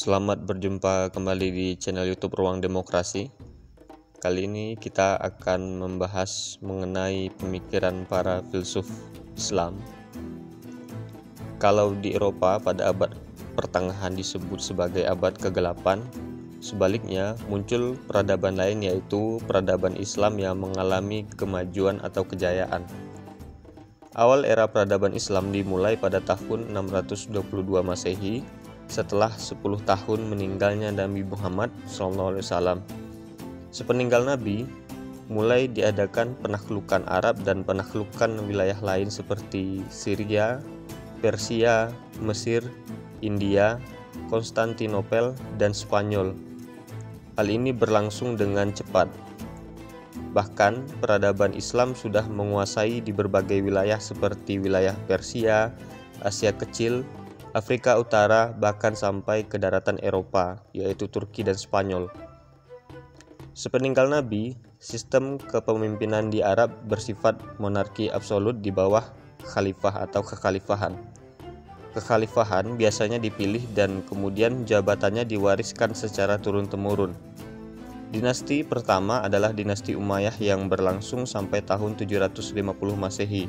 Selamat berjumpa kembali di channel YouTube Ruang Demokrasi. Kali ini kita akan membahas mengenai pemikiran para filsuf Islam. Kalau di Eropa pada abad pertengahan disebut sebagai abad kegelapan, sebaliknya muncul peradaban lain, yaitu peradaban Islam yang mengalami kemajuan atau kejayaan. Awal era peradaban Islam dimulai pada tahun 622 Masehi, setelah 10 tahun meninggalnya Nabi Muhammad SAW. Sepeninggal Nabi, mulai diadakan penaklukan Arab dan penaklukan wilayah lain seperti Syria, Persia, Mesir, India, Konstantinopel, dan Spanyol. Hal ini berlangsung dengan cepat. Bahkan peradaban Islam sudah menguasai di berbagai wilayah seperti wilayah Persia, Asia Kecil, Afrika Utara, bahkan sampai ke daratan Eropa, yaitu Turki dan Spanyol. Sepeninggal Nabi, sistem kepemimpinan di Arab bersifat monarki absolut di bawah khalifah atau kekhalifahan. Kekhalifahan biasanya dipilih dan kemudian jabatannya diwariskan secara turun-temurun. Dinasti pertama adalah dinasti Umayyah yang berlangsung sampai tahun 750 Masehi.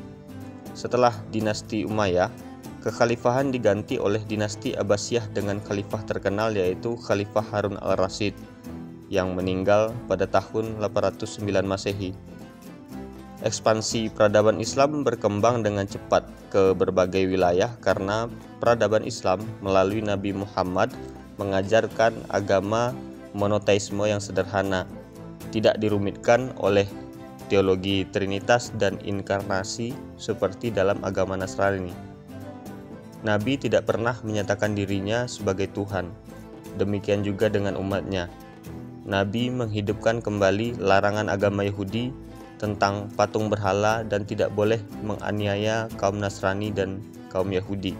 Setelah dinasti Umayyah, kekhalifahan diganti oleh dinasti Abbasiyah dengan khalifah terkenal, yaitu Khalifah Harun al-Rasyid yang meninggal pada tahun 809 Masehi. Ekspansi peradaban Islam berkembang dengan cepat ke berbagai wilayah karena peradaban Islam melalui Nabi Muhammad mengajarkan agama monoteisme yang sederhana, tidak dirumitkan oleh teologi trinitas dan inkarnasi seperti dalam agama Nasrani. Nabi tidak pernah menyatakan dirinya sebagai Tuhan. Demikian juga dengan umatnya. Nabi menghidupkan kembali larangan agama Yahudi tentang patung berhala dan tidak boleh menganiaya kaum Nasrani dan kaum Yahudi.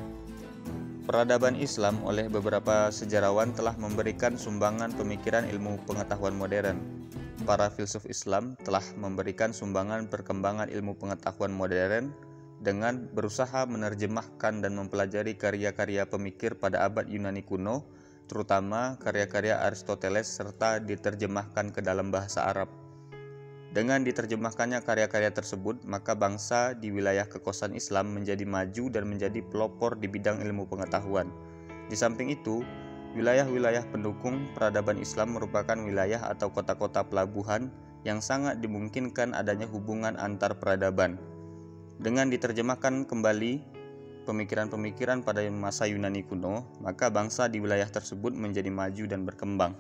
Peradaban Islam oleh beberapa sejarawan telah memberikan sumbangan pemikiran ilmu pengetahuan modern. Para filsuf Islam telah memberikan sumbangan perkembangan ilmu pengetahuan modern dengan berusaha menerjemahkan dan mempelajari karya-karya pemikir pada abad Yunani kuno, terutama karya-karya Aristoteles, serta diterjemahkan ke dalam bahasa Arab. Dengan diterjemahkannya karya-karya tersebut, maka bangsa di wilayah kekuasaan Islam menjadi maju dan menjadi pelopor di bidang ilmu pengetahuan. Di samping itu, wilayah-wilayah pendukung peradaban Islam merupakan wilayah atau kota-kota pelabuhan yang sangat dimungkinkan adanya hubungan antar peradaban. Dengan diterjemahkan kembali pemikiran-pemikiran pada masa Yunani kuno, maka bangsa di wilayah tersebut menjadi maju dan berkembang.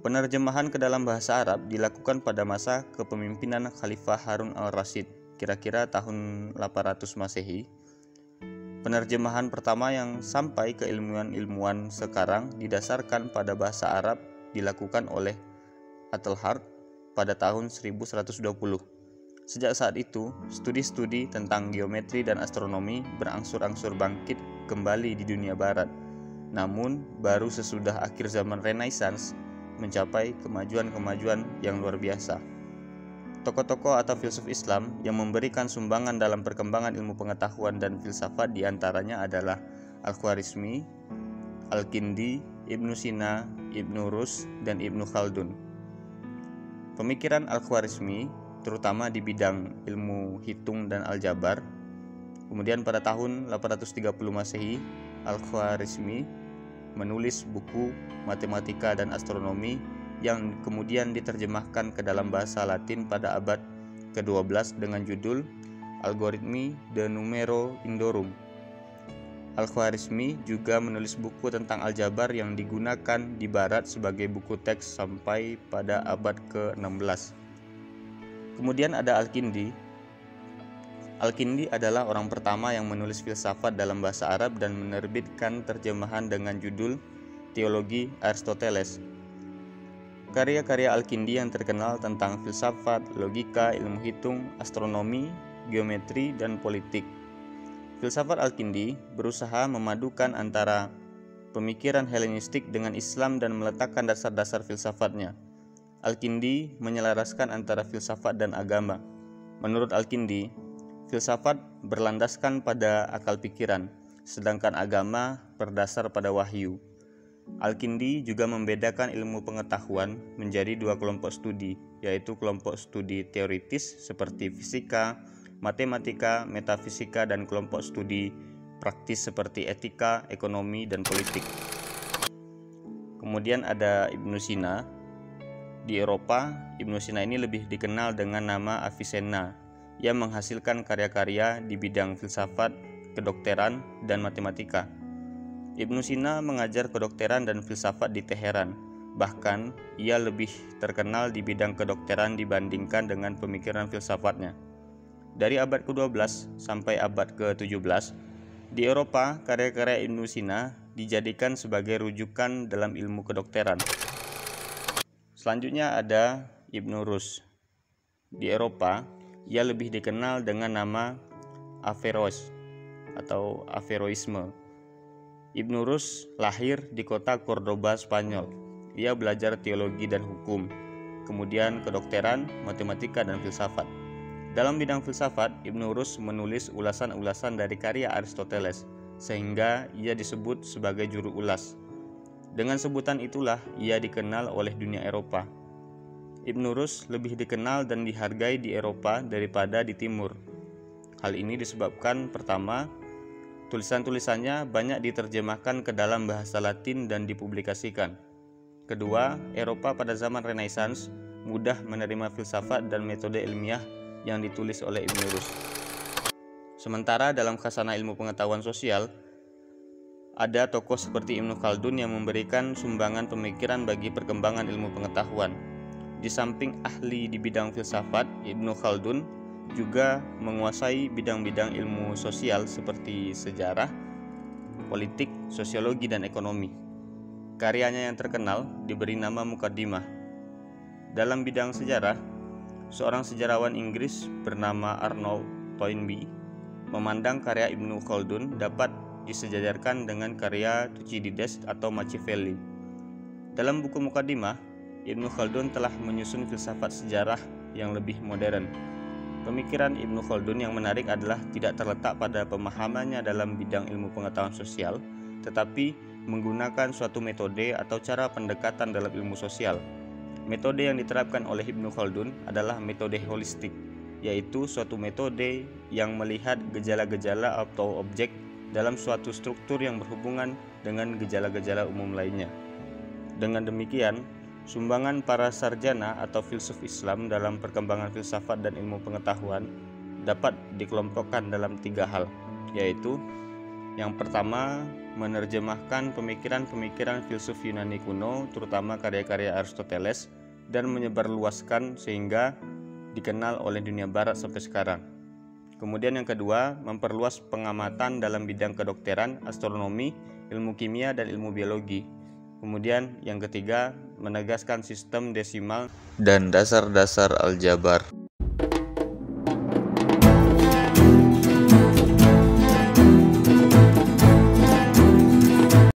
Penerjemahan ke dalam bahasa Arab dilakukan pada masa kepemimpinan Khalifah Harun al-Rasyid, kira-kira tahun 800 Masehi. Penerjemahan pertama yang sampai ke ilmuwan-ilmuwan sekarang didasarkan pada bahasa Arab dilakukan oleh Adelhard pada tahun 1120. Sejak saat itu, studi-studi tentang geometri dan astronomi berangsur-angsur bangkit kembali di dunia barat. Namun, baru sesudah akhir zaman Renaissance mencapai kemajuan-kemajuan yang luar biasa. Tokoh-tokoh atau filsuf Islam yang memberikan sumbangan dalam perkembangan ilmu pengetahuan dan filsafat diantaranya adalah Al-Khwarizmi, Al-Kindi, Ibnu Sina, Ibnu Rus, dan Ibnu Khaldun. Pemikiran Al-Khwarizmi terutama di bidang ilmu hitung dan aljabar. Kemudian pada tahun 830 Masehi, Al-Khwarizmi menulis buku matematika dan astronomi yang kemudian diterjemahkan ke dalam bahasa Latin pada abad ke-12 dengan judul Algoritmi de Numero Indorum. Al-Khwarizmi juga menulis buku tentang aljabar yang digunakan di barat sebagai buku teks sampai pada abad ke-16. Kemudian ada Al-Kindi. Al-Kindi adalah orang pertama yang menulis filsafat dalam bahasa Arab dan menerbitkan terjemahan dengan judul Teologi Aristoteles. Karya-karya Al-Kindi yang terkenal tentang filsafat, logika, ilmu hitung, astronomi, geometri, dan politik. Filsafat Al-Kindi berusaha memadukan antara pemikiran Helenistik dengan Islam dan meletakkan dasar-dasar filsafatnya. Al-Kindi menyelaraskan antara filsafat dan agama. Menurut Al-Kindi, filsafat berlandaskan pada akal pikiran, sedangkan agama berdasar pada wahyu. Al-Kindi juga membedakan ilmu pengetahuan menjadi dua kelompok studi, yaitu kelompok studi teoritis seperti fisika, matematika, metafisika, dan kelompok studi praktis seperti etika, ekonomi, dan politik. Kemudian ada Ibnu Sina. Di Eropa, Ibnu Sina ini lebih dikenal dengan nama Avicenna. Ia menghasilkan karya-karya di bidang filsafat, kedokteran, dan matematika. Ibnu Sina mengajar kedokteran dan filsafat di Teheran. Bahkan, ia lebih terkenal di bidang kedokteran dibandingkan dengan pemikiran filsafatnya. Dari abad ke-12 sampai abad ke-17, di Eropa, karya-karya Ibnu Sina dijadikan sebagai rujukan dalam ilmu kedokteran. Selanjutnya ada Ibnu Rus. Di Eropa, ia lebih dikenal dengan nama Averroes atau Averroisme. Ibnu Rus lahir di kota Cordoba, Spanyol. Ia belajar teologi dan hukum, kemudian kedokteran, matematika, dan filsafat. Dalam bidang filsafat, Ibnu Rus menulis ulasan-ulasan dari karya Aristoteles, sehingga ia disebut sebagai juru ulas. Dengan sebutan itulah ia dikenal oleh dunia Eropa. Ibnu Rus lebih dikenal dan dihargai di Eropa daripada di Timur. Hal ini disebabkan pertama, tulisan-tulisannya banyak diterjemahkan ke dalam bahasa Latin dan dipublikasikan. Kedua, Eropa pada zaman Renaissance mudah menerima filsafat dan metode ilmiah yang ditulis oleh Ibnu Rus. Sementara dalam khazanah ilmu pengetahuan sosial, ada tokoh seperti Ibnu Khaldun yang memberikan sumbangan pemikiran bagi perkembangan ilmu pengetahuan. Di samping ahli di bidang filsafat, Ibnu Khaldun juga menguasai bidang-bidang ilmu sosial seperti sejarah, politik, sosiologi, dan ekonomi. Karyanya yang terkenal diberi nama Muqaddimah. Dalam bidang sejarah, seorang sejarawan Inggris bernama Arnold Toynbee memandang karya Ibnu Khaldun dapat disejajarkan dengan karya Thucydides atau Machiavelli. Dalam buku Muqaddimah, Ibnu Khaldun telah menyusun filsafat sejarah yang lebih modern. Pemikiran Ibnu Khaldun yang menarik adalah tidak terletak pada pemahamannya dalam bidang ilmu pengetahuan sosial, tetapi menggunakan suatu metode atau cara pendekatan dalam ilmu sosial. Metode yang diterapkan oleh Ibnu Khaldun adalah metode holistik, yaitu suatu metode yang melihat gejala-gejala atau objek dalam suatu struktur yang berhubungan dengan gejala-gejala umum lainnya. Dengan demikian, sumbangan para sarjana atau filsuf Islam dalam perkembangan filsafat dan ilmu pengetahuan dapat dikelompokkan dalam tiga hal, yaitu yang pertama, menerjemahkan pemikiran-pemikiran filsuf Yunani kuno, terutama karya-karya Aristoteles, dan menyebarluaskan sehingga dikenal oleh dunia barat sampai sekarang. Kemudian yang kedua, memperluas pengamatan dalam bidang kedokteran, astronomi, ilmu kimia, dan ilmu biologi. Kemudian yang ketiga, menegaskan sistem desimal dan dasar-dasar aljabar.